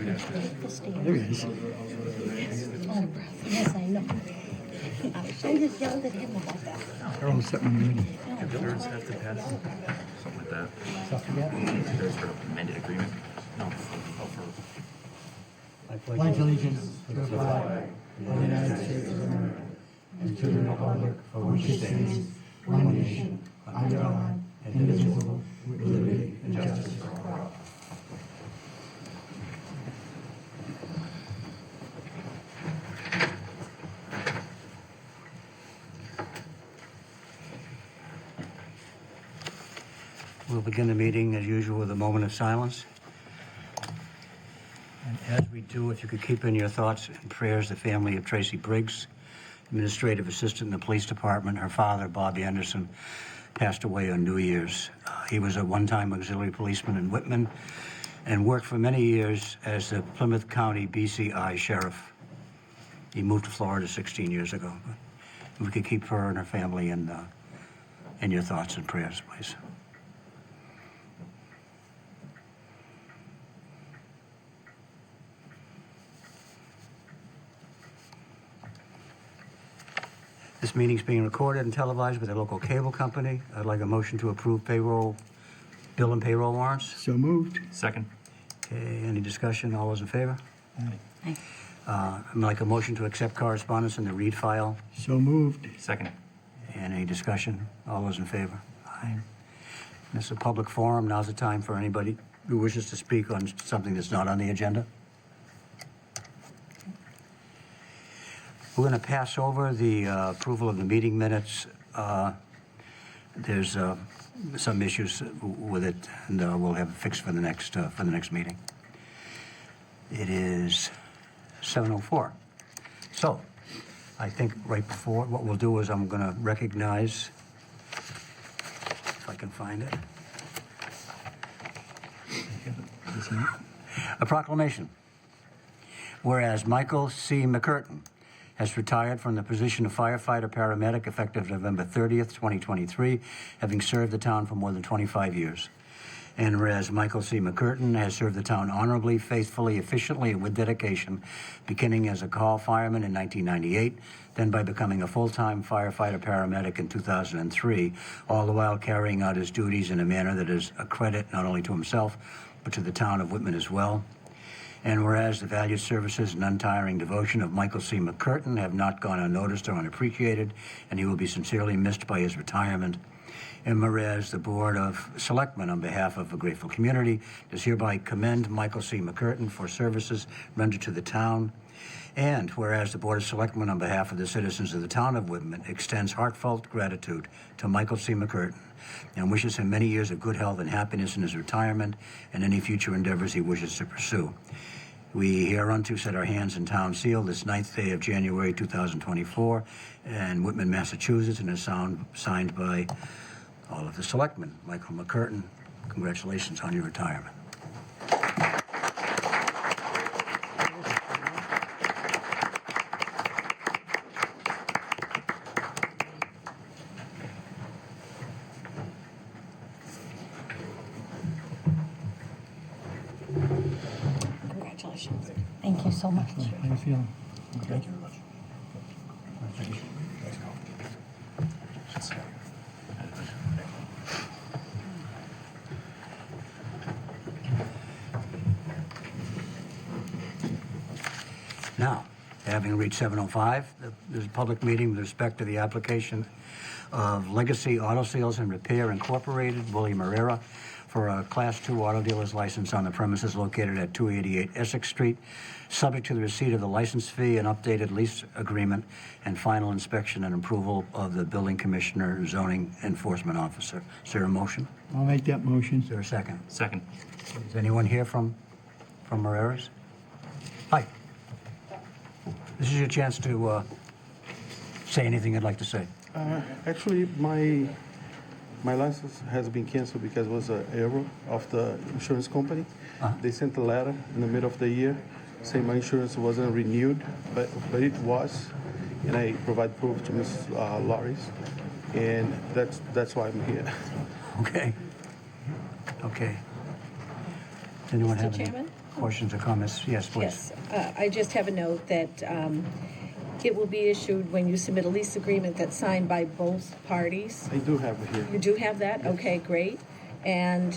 The stairs. There he is. Oh, yes, I know. I just yelled at him about that. They're all set in the meeting. Thirds have to pass, something like that. Stuff yet? Thirds for amended agreement? No, for I pledge allegiance to the flag of the United States of America and to the republic for which it stands, one nation, under God, indivisible, with liberty and justice for all. We'll begin the meeting as usual with a moment of silence. And as we do, if you could keep in your thoughts and prayers the family of Tracy Briggs, administrative assistant in the police department. Her father, Bobby Anderson, passed away on New Year's. He was a one-time auxiliary policeman in Whitman and worked for many years as the Plymouth County BCI sheriff. He moved to Florida 16 years ago. If we could keep her and her family in your thoughts and prayers, please. This meeting is being recorded and televised by the local cable company. I'd like a motion to approve bill and payroll warrants. So moved. second. Okay, any discussion? All those in favor? Aye. I'd like a motion to accept correspondence in the read file. So moved. Second. And any discussion? All those in favor? Aye. This is a public forum. Now's the time for anybody who wishes to speak on something that's not on the agenda. We're going to pass over the approval of the meeting minutes. There's some issues with it, and we'll have it fixed for the next meeting. It is 7:04. So, I think right before, what we'll do is I'm going to recognize, if I can find it, a proclamation. Whereas Michael C. McCurtain has retired from the position of firefighter paramedic effective November 30th, 2023, having served the town for more than 25 years. And whereas Michael C. McCurtain has served the town honorably, faithfully, efficiently, and with dedication, beginning as a call fireman in 1998, then by becoming a full-time firefighter paramedic in 2003, all the while carrying out his duties in a manner that is a credit not only to himself, but to the town of Whitman as well. And whereas the valued services and untiring devotion of Michael C. McCurtain have not gone unnoticed or unappreciated, and he will be sincerely missed by his retirement. And whereas the Board of Selectmen, on behalf of a grateful community, does hereby commend Michael C. McCurtain for services rendered to the town. And whereas the Board of Selectmen, on behalf of the citizens of the town of Whitman, extends heartfelt gratitude to Michael C. McCurtain and wishes him many years of good health and happiness in his retirement and any future endeavors he wishes to pursue. We hereunto set our hands in town seal this 9th day of January 2024 in Whitman, Massachusetts, and is signed by all of the selectmen. Michael McCurtain, congratulations on your retirement. Congratulations. Thank you so much. How you feeling? Thank you very much. Now, having reached 7:05, there's a public meeting with respect to the application of Legacy Auto Sales and Repair Incorporated, William Herrera, for a Class II auto dealer's license on the premises located at 288 Essex Street, subject to the receipt of the license fee and updated lease agreement and final inspection and approval of the building commissioner, zoning enforcement officer. Is there a motion? I'll make that motion. Is there a second? Second. Is anyone here from Herrera's? Hi. This is your chance to say anything you'd like to say. Actually, my license has been canceled because it was an error of the insurance company. They sent a letter in the middle of the year saying my insurance wasn't renewed, but it was, and I provide proof to Ms. Lawrence, and that's why I'm here. Okay. Okay. Does anyone have Mr. any? Chairman? questions or comments? Yes, please. Yes, I just have a note that it will be issued when you submit a lease agreement that's signed by both parties. I do have it here. You do have that? Okay, great. And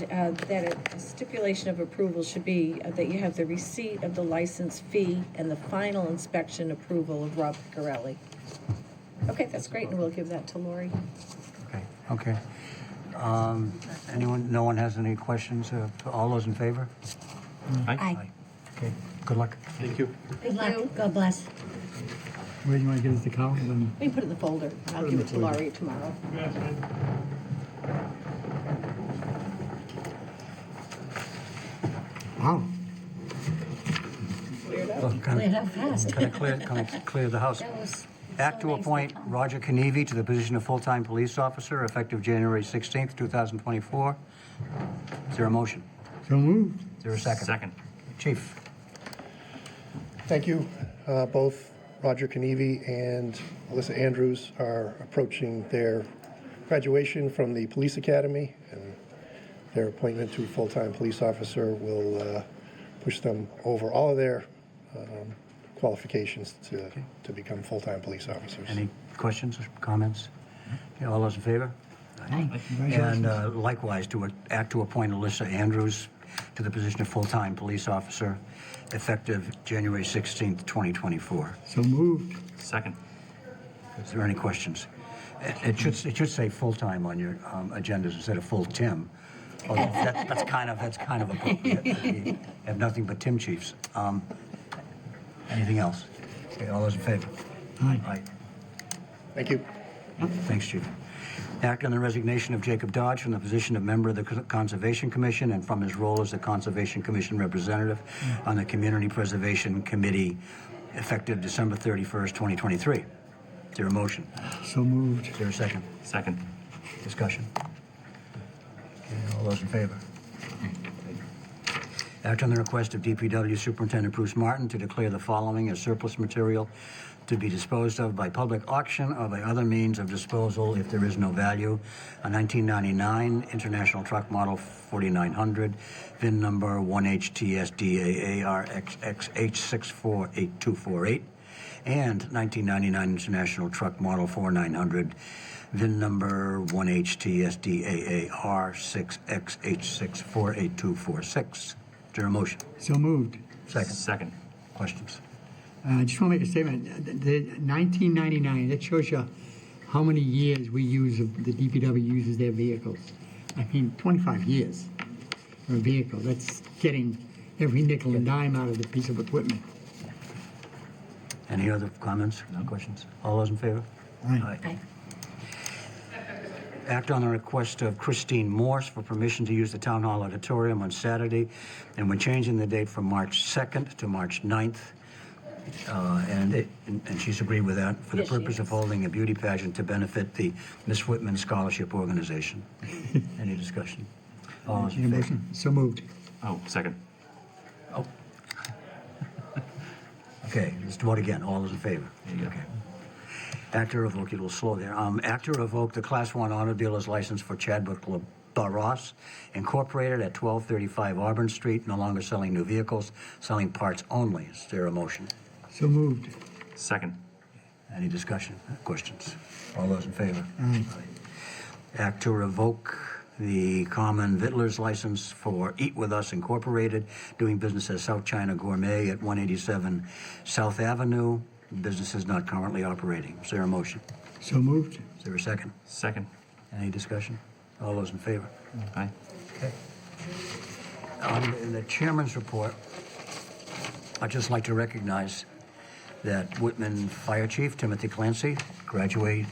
that a stipulation of approval should be that you have the receipt of the license fee and the final inspection approval of Rob Picarelli. Okay, that's great, and we'll give that to Lori. Okay. Anyone, no one has any questions? All those in favor? Aye. Okay, good luck. Thank you. Good luck. God bless. Where do you want to give us the call? Then We can put it in the folder, and I'll give it to Lori tomorrow. wow. Well, Cleared up fast. Kind of clear the house. That was Act so to nice appoint come. Roger Knieve to the position of full-time police officer effective January 16th, 2024. Is there a motion? So moved. Is there a second? Second. Chief? Thank you. Both Roger Knieve and Alyssa Andrews are approaching their graduation from the police academy, and their appointment to full-time police officer will push them over all of their qualifications to become full-time police officers. Any questions or comments? Okay, all those in favor? Aye. And likewise, to act to appoint Alyssa Andrews to the position of full-time police officer effective January 16th, 2024. So moved. Second. Is there any questions? It should say full-time on your agendas instead of full-Tim. Although that's kind of appropriate. We have nothing but Tim chiefs. Anything else? Okay, all those in favor? Aye. Aye. Thank you. Thanks, Chief. Act on the resignation of Jacob Dodge from the position of member of the Conservation Commission and from his role as the Conservation Commission representative on the Community Preservation Committee effective December 31st, 2023. Is there a motion? So moved. Is there a second? Second. Discussion? Okay, all those in favor? Act on the request of DPW Superintendent Bruce Martin to declare the following as surplus material to be disposed of by public auction or by other means of disposal if there is no value. A 1999 International Truck Model 4900, VIN number 1HTSDAARXXH648248, and 1999 International Truck Model 4900, VIN number 1HTSDAAR6XH648246. Is there a motion? So moved. Second. Second. Questions? I just want to make a statement. The 1999, that shows you how many years we use, the DPW uses their vehicles. I mean, 25 years for a vehicle. That's getting every nickel and dime out of the piece of equipment. Any other comments? No questions? All those in favor? Aye. Aye. Act on the request of Christine Morse for permission to use the Town Hall Auditorium on Saturday, and we're changing the date from March 2nd to March 9th. And she's agreed with that for the Yes, she purpose of has. holding a beauty pageant to benefit the Miss Whitman Scholarship Organization. Any discussion? All those Need a in favor? motion? So moved. Oh, second. Oh. Okay, let's vote again. All those in favor? Okay. Act to revoke, a little slow there. Act to revoke the Class 1 auto dealer's license for Chadwick Barros, Incorporated at 1235 Auburn Street, no longer selling new vehicles, selling parts only. Is there a motion? So moved. Second. Any discussion, questions? All those in favor? Aye. Act to revoke the common Vittler's license for Eat With Us Incorporated, doing business as South China Gourmet at 187 South Avenue. Business is not currently operating. Is there a motion? So moved. Is there a second? Second. Any discussion? All those in favor? Aye. In the chairman's report, I'd just like to recognize that Whitman Fire Chief Timothy Clancy graduated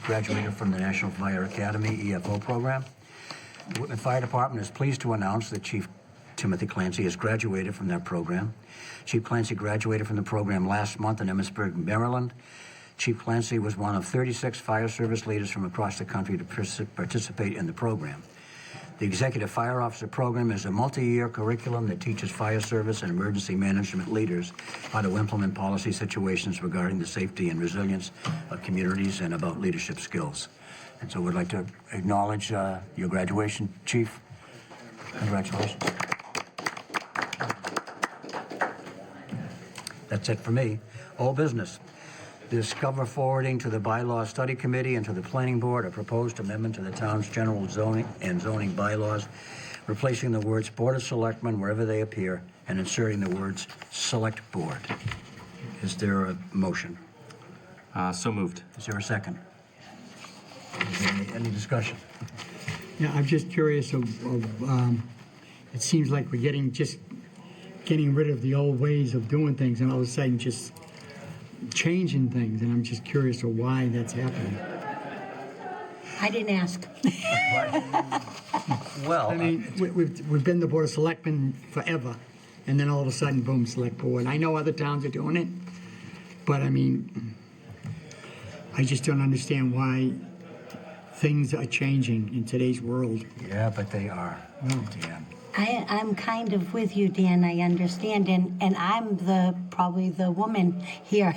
from the National Fire Academy EFO program. The Whitman Fire Department is pleased to announce that Chief Timothy Clancy has graduated from that program. Chief Clancy graduated from the program last month in Emmitsburg, Maryland. Chief Clancy was one of 36 fire service leaders from across the country to participate in the program. The Executive Fire Officer Program is a multi-year curriculum that teaches fire service and emergency management leaders how to implement policy situations regarding the safety and resilience of communities and about leadership skills. And so we'd like to acknowledge your graduation, Chief. Congratulations. That's it for me. Old business. Discover forwarding to the Bylaw Study Committee and to the Planning Board a proposed amendment to the town's general zoning and zoning bylaws, replacing the words Board of Selectmen wherever they appear and inserting the words Select Board. Is there a motion? So moved. Is there a second? Is there any discussion? Yeah, I'm just curious it seems like we're getting rid of the old ways of doing things and all of a sudden just changing things, and I'm just curious of why that's happening. I didn't ask. Well, I mean, we've been the Board of Selectmen forever, and then all of a sudden, boom, Select Board. I know other towns are doing it, but I mean, I just don't understand why things are changing in today's world. yeah, but they are. No. Yeah. I'm kind of with you, Dan. I understand, and I'm probably the woman here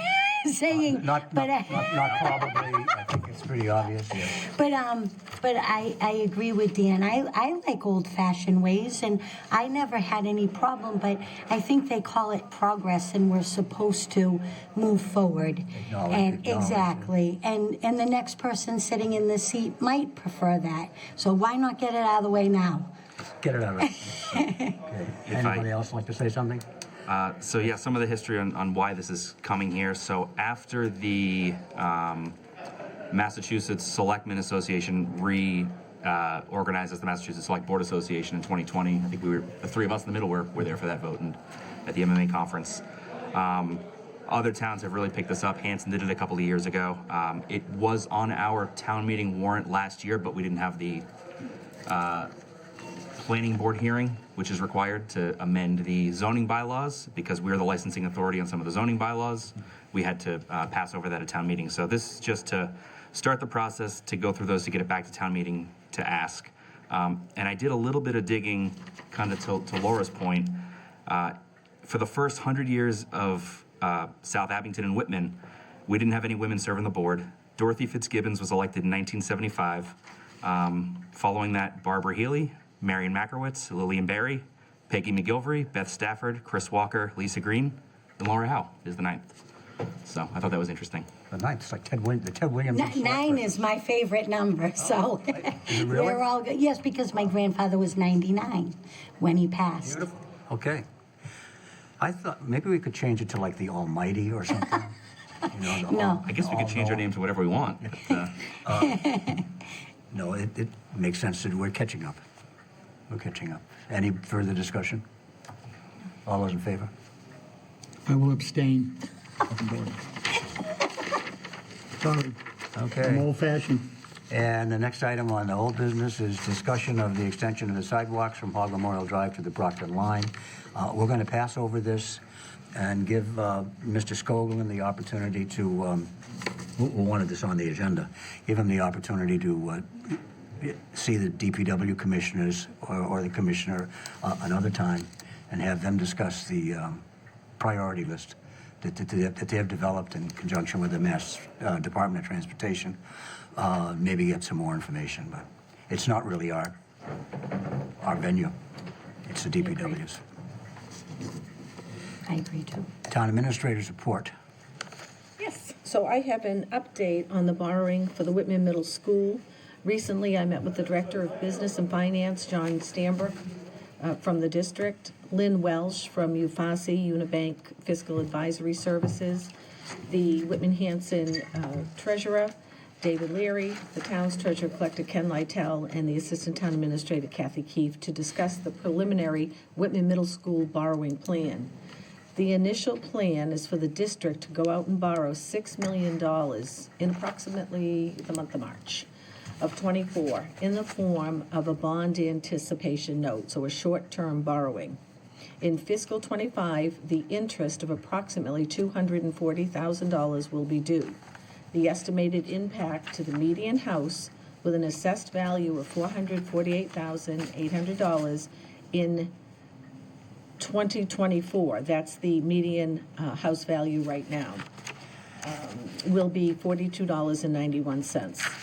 saying, Not probably. I think it's pretty obvious, yes. But I agree with Dan. I like old-fashioned ways, and I never had any problem. But I think they call it progress, and we're supposed to move forward. Acknowledge it. Exactly. And the next person sitting in the seat might prefer that. So why not get it out of the way now? Get it out of it. Okay. Anybody else like to say something? So yeah, some of the history on why this is coming here. So after the Massachusetts Selectmen Association organized as the Massachusetts Select Board Association in 2020, I think the three of us in the middle were there for that vote and at the MMA conference. Other towns have really picked this up. Hanson did it a couple of years ago. It was on our town meeting warrant last year, but we didn't have the planning board hearing, which is required to amend the zoning bylaws because we're the licensing authority on some of the zoning bylaws. We had to pass over that at town meeting. So this is just to start the process to go through those to get it back to town meeting to ask. And I did a little bit of digging kind of to Laura's point. For the first 100 years of South Abington and Whitman, we didn't have any women serve on the board. Dorothy Fitzgibbons was elected in 1975. Following that, Barbara Healy, Marion Mackerwitz, Lillian Barry, Peggy McGilvery, Beth Stafford, Chris Walker, Lisa Green, and Laura Howe is the ninth. So I thought that was interesting. The ninth, it's like the Ted Williams. of 9 Selectmen. is my favorite number, so Is it really? we're all good. Yes, because my grandfather was 99 when he passed. Beautiful. Okay. I thought maybe we could change it to like the Almighty or something. No. I guess we could change our name to whatever we want. But, No, it makes sense that we're catching up. We're catching up. Any further discussion? All those in favor? I will abstain. Sorry, I'm Okay. old-fashioned. And the next item on the old business is discussion of the extension of the sidewalks from Hog Memorial Drive to the Proctor line. We're going to pass over this and give Mr. Scoglin the opportunity to, who wanted this on the agenda, give him the opportunity to see the DPW commissioners or the commissioner another time and have them discuss the priority list that they have developed in conjunction with the Mass Department of Transportation. Maybe get some more information, but it's not really our venue. It's the DPW's. I agree too. Town Administrator's report. Yes, so I have an update on the borrowing for the Whitman Middle School. Recently, I met with the Director of Business and Finance, John Stambrook, from the district, Lynn Welsh from UFASI, Unibank Fiscal Advisory Services, the Whitman-Hanson Treasurer, David Leary, the town's treasurer collector Ken Lytell, and the assistant town administrator Kathy Keefe to discuss the preliminary Whitman Middle School borrowing plan. The initial plan is for the district to go out and borrow $6 million in approximately the month of March of '24 in the form of a bond anticipation note, so a short-term borrowing. In fiscal '25, the interest of approximately $240,000 will be due. The estimated impact to the median house with an assessed value of $448,800 in 2024, that's the median house value right now, will be $42.91.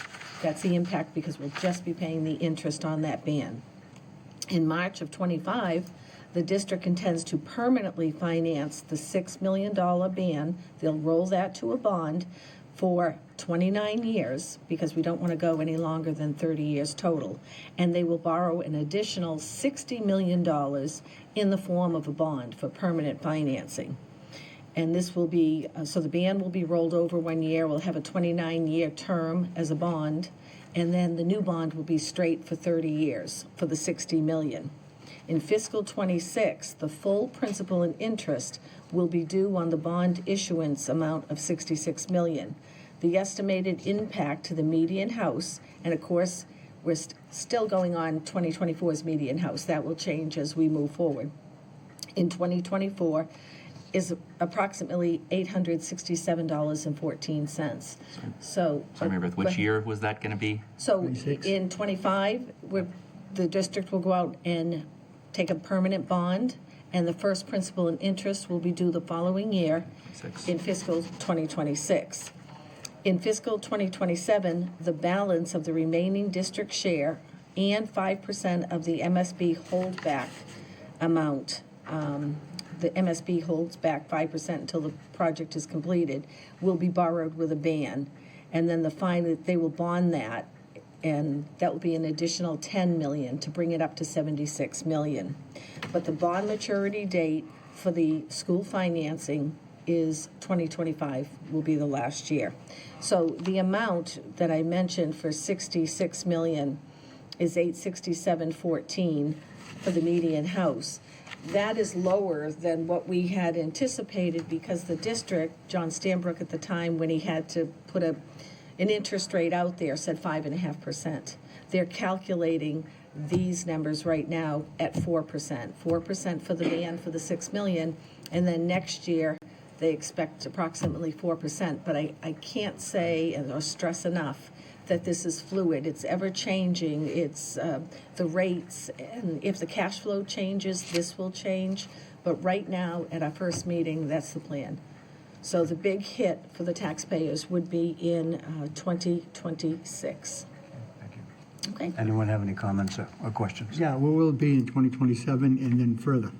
That's the impact because we'll just be paying the interest on that ban. In March of '25, the district intends to permanently finance the $6 million ban. They'll roll that to a bond for 29 years, because we don't want to go any longer than 30 years total. And they will borrow an additional $60 million in the form of a bond for permanent financing. And this will be, so the ban will be rolled over 1 year. We'll have a 29-year term as a bond. And then the new bond will be straight for 30 years for the $60 million. In fiscal '26, the full principal and interest will be due on the bond issuance amount of $66 million. The estimated impact to the median house, and of course, we're still going on 2024's median house. That will change as we move forward. In 2024 is approximately $867.14. So, Sorry, Mary Beth, which year was that going to be? So 26. in '25, the district will go out and take a permanent bond, and the first principal and interest will be due the following year in fiscal 2026. In fiscal 2027, the balance of the remaining district share and 5% of the MSB holdback amount, the MSB holds back 5% until the project is completed, will be borrowed with a ban. And then they will bond that, and that will be an additional $10 million to bring it up to $76 million. But the bond maturity date for the school financing is 2025, will be the last year. So the amount that I mentioned for $66 million is $867.14 for the median house. That is lower than what we had anticipated, because the district, John Stanbrook at the time, when he had to put an interest rate out there, said 5.5%. They're calculating these numbers right now at 4%. 4% for the ban for the $6 million, and then next year they expect approximately 4%. But I can't say or stress enough that this is fluid. It's ever changing. It's the rates, and if the cash flow changes, this will change. But right now, at our first meeting, that's the plan. So the big hit for the taxpayers would be in 2026. Thank you. Okay. Anyone have any comments or questions? Yeah, what will it be in 2027 and then further?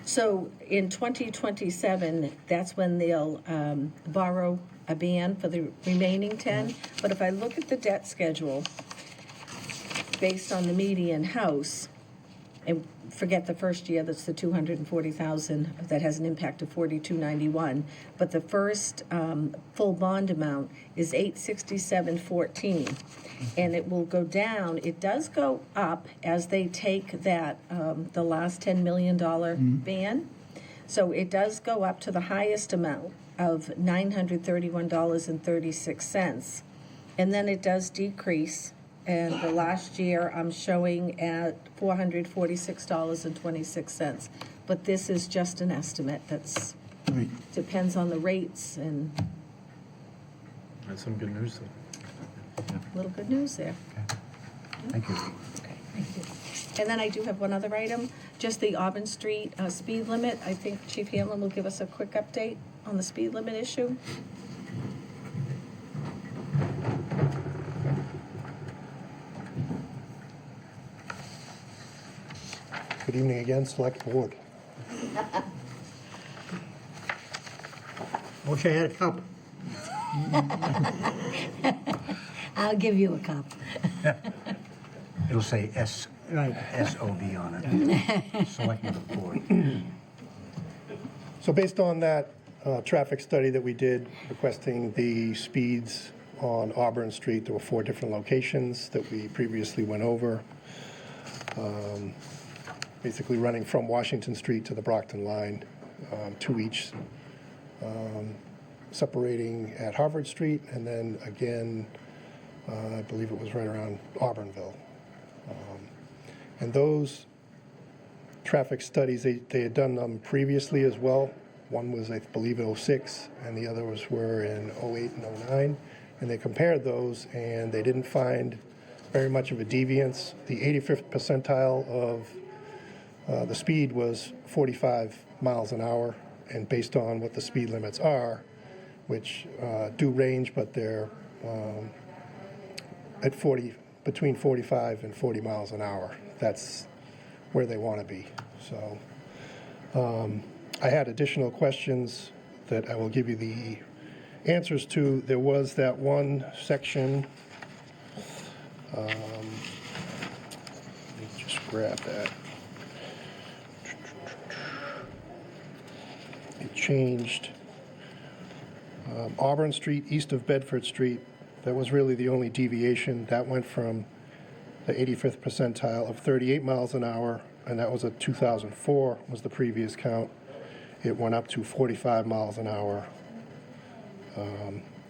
So in 2027, that's when they'll borrow a ban for the remaining 10. But if I look at the debt schedule, based on the median house, and forget the first year, that's the $240,000, that has an impact of $4291. But the first full bond amount is $867.14, and it will go down. It does go up as they take that the last $10 million ban. So it does go up to the highest amount of $931.36, and then it does decrease. And the last year, I'm showing at $446.26. But this is just an estimate. That's Right. depends on the rates, and That's some good news, though. a little good news there. Thank you. Okay, thank you. And then I do have one other item, just the Auburn Street speed limit. I think Chief Hamlin will give us a quick update on the speed limit issue. Good evening again, Select Board. Wish I had a cup. I'll give you a cup. It'll say S, Right. SOB on it. Selectmen Board. So based on that traffic study that we did requesting the speeds on Auburn Street, there were 4 different locations that we previously went over. Basically running from Washington Street to the Brockton line, 2 each, separating at Harvard Street, and then again, I believe it was right around Auburnville. And those traffic studies, they had done them previously as well. One was, I believe, in '06, and the other were in '08 and '09. And they compared those, and they didn't find very much of a deviance. The 85th percentile of the speed was 45 miles an hour, and based on what the speed limits are, which do range, but they're at between 45 and 40 miles an hour. That's where they want to be. So I had additional questions that I will give you the answers to. There was that one section. Let me just grab that. It changed Auburn Street east of Bedford Street. That was really the only deviation. That went from the 85th percentile of 38 miles an hour, and that was a 2004 was the previous count. It went up to 45 miles an hour.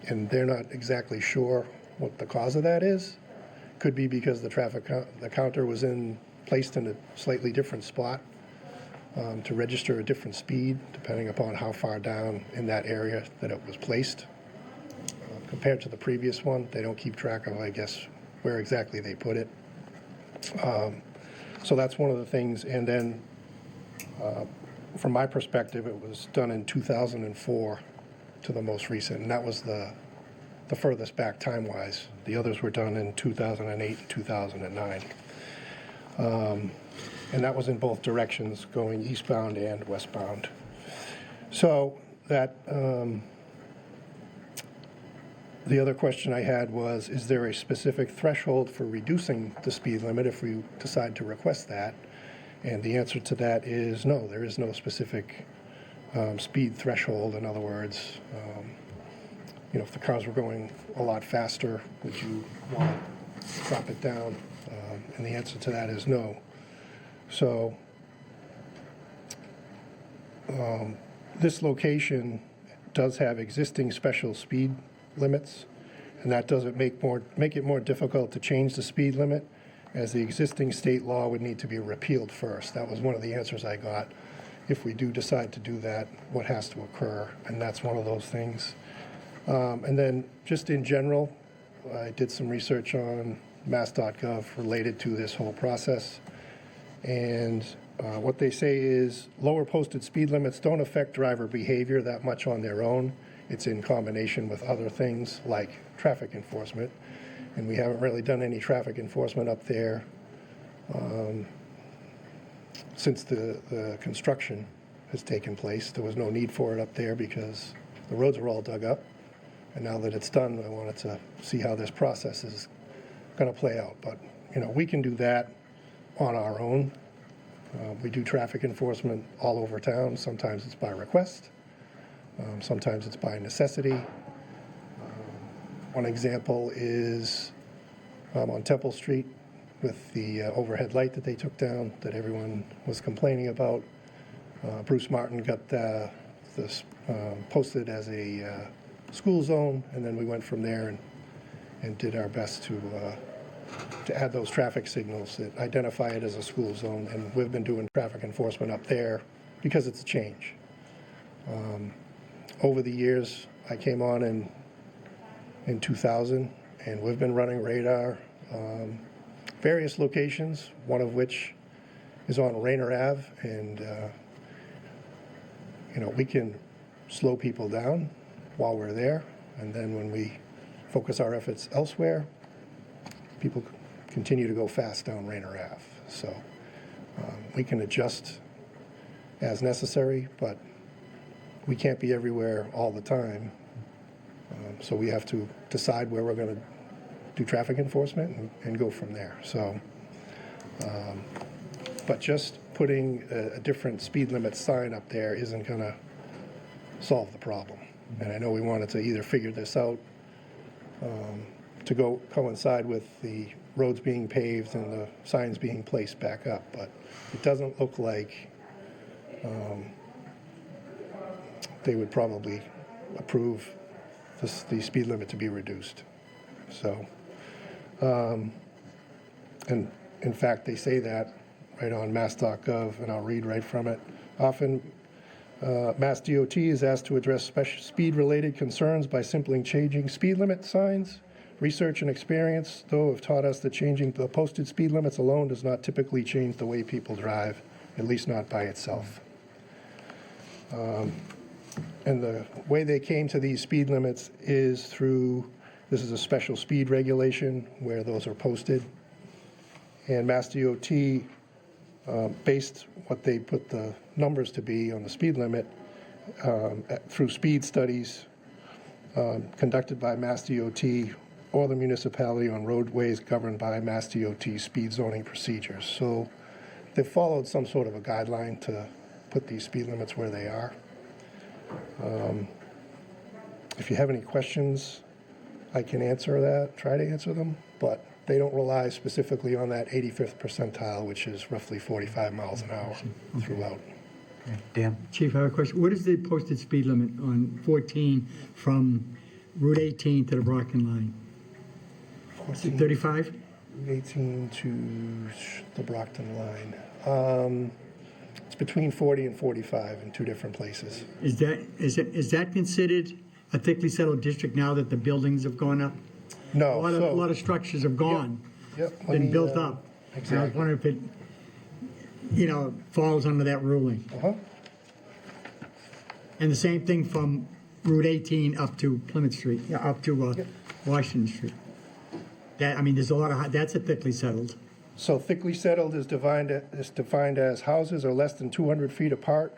And they're not exactly sure what the cause of that is. Could be because the the counter was placed in a slightly different spot to register a different speed, depending upon how far down in that area that it was placed. Compared to the previous one, they don't keep track of, I guess, where exactly they put it. So that's one of the things. And then, from my perspective, it was done in 2004 to the most recent, and that was the furthest back time-wise. The others were done in 2008 and 2009. And that was in both directions, going eastbound and westbound. So that, the other question I had was, is there a specific threshold for reducing the speed limit if we decide to request that? And the answer to that is no, there is no specific speed threshold. In other words, if the cars were going a lot faster, would you want to drop it down? And the answer to that is no. So this location does have existing special speed limits, and that doesn't make it more difficult to change the speed limit, as the existing state law would need to be repealed first. That was one of the answers I got. If we do decide to do that, what has to occur? And that's one of those things. And then just in general, I did some research on mass.gov related to this whole process. And what they say is lower posted speed limits don't affect driver behavior that much on their own. It's in combination with other things like traffic enforcement. And we haven't really done any traffic enforcement up there since the construction has taken place. There was no need for it up there because the roads are all dug up. And now that it's done, I wanted to see how this process is going to play out. But, we can do that on our own. We do traffic enforcement all over town. Sometimes it's by request. Sometimes it's by necessity. One example is on Temple Street with the overhead light that they took down that everyone was complaining about. Bruce Martin got this posted as a school zone, and then we went from there and did our best to add those traffic signals that identify it as a school zone. And we've been doing traffic enforcement up there because it's a change. Over the years, I came on in 2000, and we've been running radar various locations, one of which is on Rayner Ave, and we can slow people down while we're there, and then when we focus our efforts elsewhere, people continue to go fast down Rayner Ave. So we can adjust as necessary, but we can't be everywhere all the time. So we have to decide where we're going to do traffic enforcement and go from there. So, but just putting a different speed limit sign up there isn't going to solve the problem. And I know we wanted to either figure this out to coincide with the roads being paved and the signs being placed back up, but it doesn't look like they would probably approve the speed limit to be reduced. So, and in fact, they say that right on mass.gov, and I'll read right from it. Often, Mass DOT is asked to address special speed-related concerns by simply changing speed limit signs. Research and experience, though, have taught us that changing the posted speed limits alone does not typically change the way people drive, at least not by itself. And the way they came to these speed limits is through, this is a special speed regulation where those are posted. And Mass DOT based what they put the numbers to be on the speed limit through speed studies conducted by Mass DOT or the municipality on roadways governed by Mass DOT speed zoning procedures. So they followed some sort of a guideline to put these speed limits where they are. If you have any questions, I can answer that, try to answer them, but they don't rely specifically on that 85th percentile, which is roughly 45 miles an hour throughout. Dan? Chief, I have a question. What is the posted speed limit on 14 from Route 18 to the Brockton line? Is it 35? 18 to the Brockton line. It's between 40 and 45 in two different places. Is that considered a thickly settled district now that the buildings have gone up? No, A lot of structures have gone, Yep, let been me, built up. And I was exactly. wondering if it, falls under that ruling. Uh-huh. And the same thing from Route 18 up to Plymouth Street, up to Washington Street. There's a lot of, that's a thickly settled. So thickly settled is defined as houses are less than 200 feet apart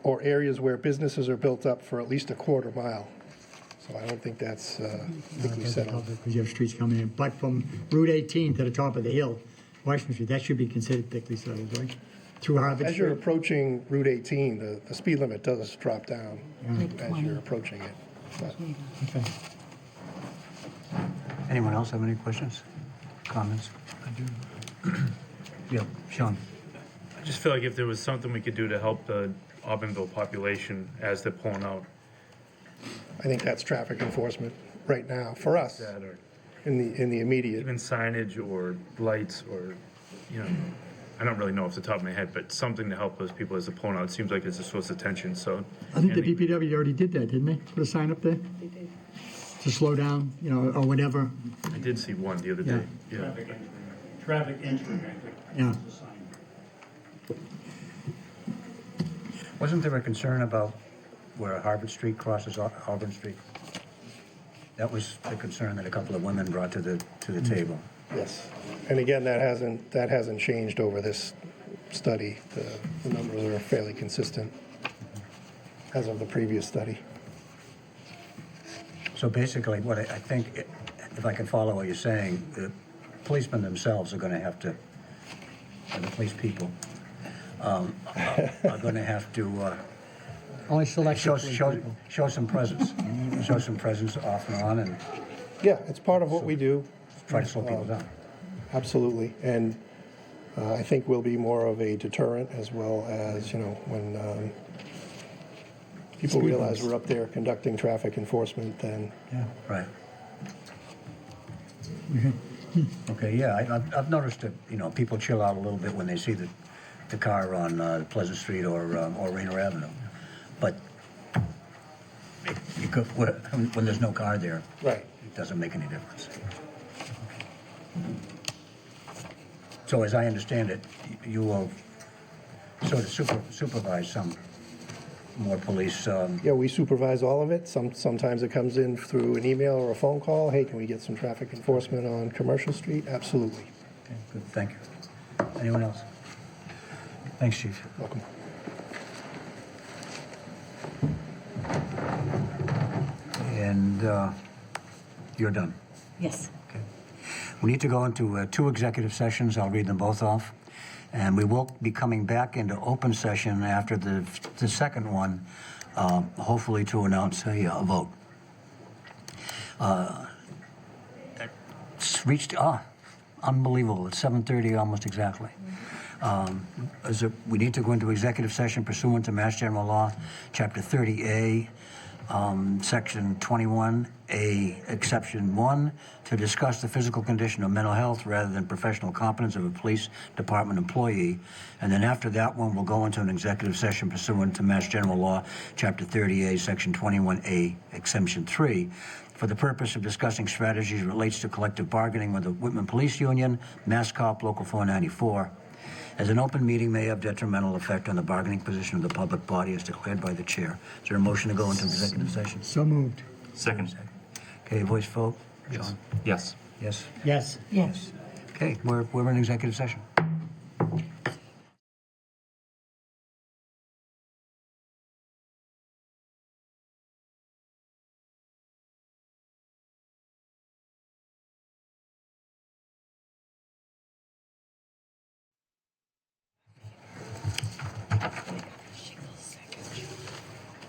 or areas where businesses are built up for at least a quarter mile. So I don't think that's thickly settled. Because you have streets coming in. But from Route 18 to the top of the hill, Washington Street, that should be considered thickly settled, right? Through Harvard As you're Street. approaching Route 18, the speed limit does drop down as you're approaching it. But Okay. Anyone else have any questions, comments? Yeah, Sean? I just feel like if there was something we could do to help the Auburnville population as they're pulling out, I think that's traffic enforcement right now for us that or in the immediate. even signage or lights or, I don't really know off the top of my head, but something to help those people as they're pulling out. It seems like it's a source of tension, so. I think the any- DPW already did that, didn't they? Put a sign up there They did. to slow down, or whatever. I did see one the other Yeah. day. Yeah. Traffic entering, I think. Yeah. is the sign. Wasn't there a concern about where Harvard Street crosses Auburn Street? That was the concern that a couple of women brought to the table. Yes. And again, that hasn't changed over this study. The numbers are fairly consistent as of the previous study. So basically, what I think, if I can follow what you're saying, the policemen themselves are going to have to, and the police people, are going to have to Only select show some presence. Show some presence off and on and Yeah, it's part of what we do. try to slow people down. Absolutely. And I think we'll be more of a deterrent as well as, when people realize we're up there conducting traffic enforcement, then Yeah, right. Okay, yeah, I've noticed that, people chill out a little bit when they see the car on Pleasant Street or Rainer Avenue. But when there's no car there, right. it doesn't make any difference. So as I understand it, you will sort of supervise some more police. Yeah, we supervise all of it. Sometimes it comes in through an email or a phone call. Hey, can we get some traffic enforcement on Commercial Street? Absolutely. Okay, good, thank you. Anyone else? Thanks, Chief. Welcome. And you're done. Yes. Okay. We need to go into two executive sessions. I'll read them both off. And we will be coming back into open session after the second one, hopefully to announce a vote. It's reached, unbelievable, it's 7:30 almost exactly. We need to go into executive session pursuant to Mass General Law, Chapter 30A, Section 21A, Exception 1, to discuss the physical condition of mental health rather than professional competence of a police department employee. And then after that one, we'll go into an executive session pursuant to Mass General Law, Chapter 30A, Section 21A, Exemption 3, for the purpose of discussing strategies relates to collective bargaining with the Whitman Police Union, Mass Cop Local 494. As an open meeting may have detrimental effect on the bargaining position of the public body as declared by the chair. Is there a motion to go into executive session? So moved. Second. Okay, voice vote. John? Yes. Yes? Yes. Yes. Okay, we're in executive session.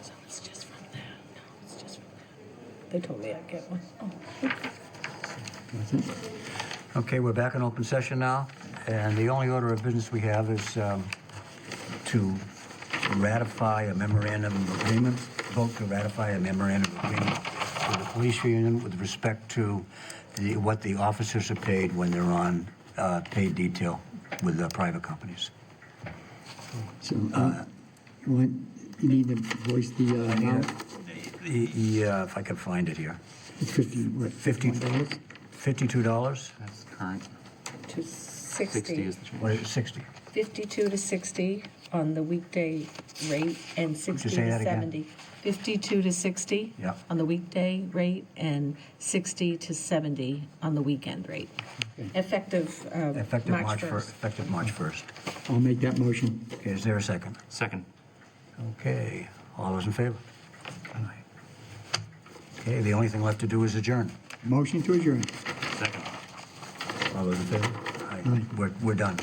So it's just from them. No, it's just from them. They told me I'd get one. Oh. Okay, we're back in open session now, and the only order of business we have is to ratify a memorandum of agreement, vote to ratify a memorandum of agreement with the police union with respect to what the officers are paid when they're on paid detail with the private companies. So, you need to voice the amount? Yeah, if I can find it here. It's 50, what, $52? That's current. To 60 60. is the change. What is it, 60? 52 to 60 on the weekday rate and 60 say to that again? 70. 52 to 60 Yeah. on the weekday rate and 60 to 70 on the weekend rate. Effective Effective March 1st. Effective March 1st. I'll make that motion. Okay, is there a second? Second. Okay, all those in favor? Okay, the only thing left to do is adjourn. Motion to adjourn. Second. All those in favor? Aye. We're done.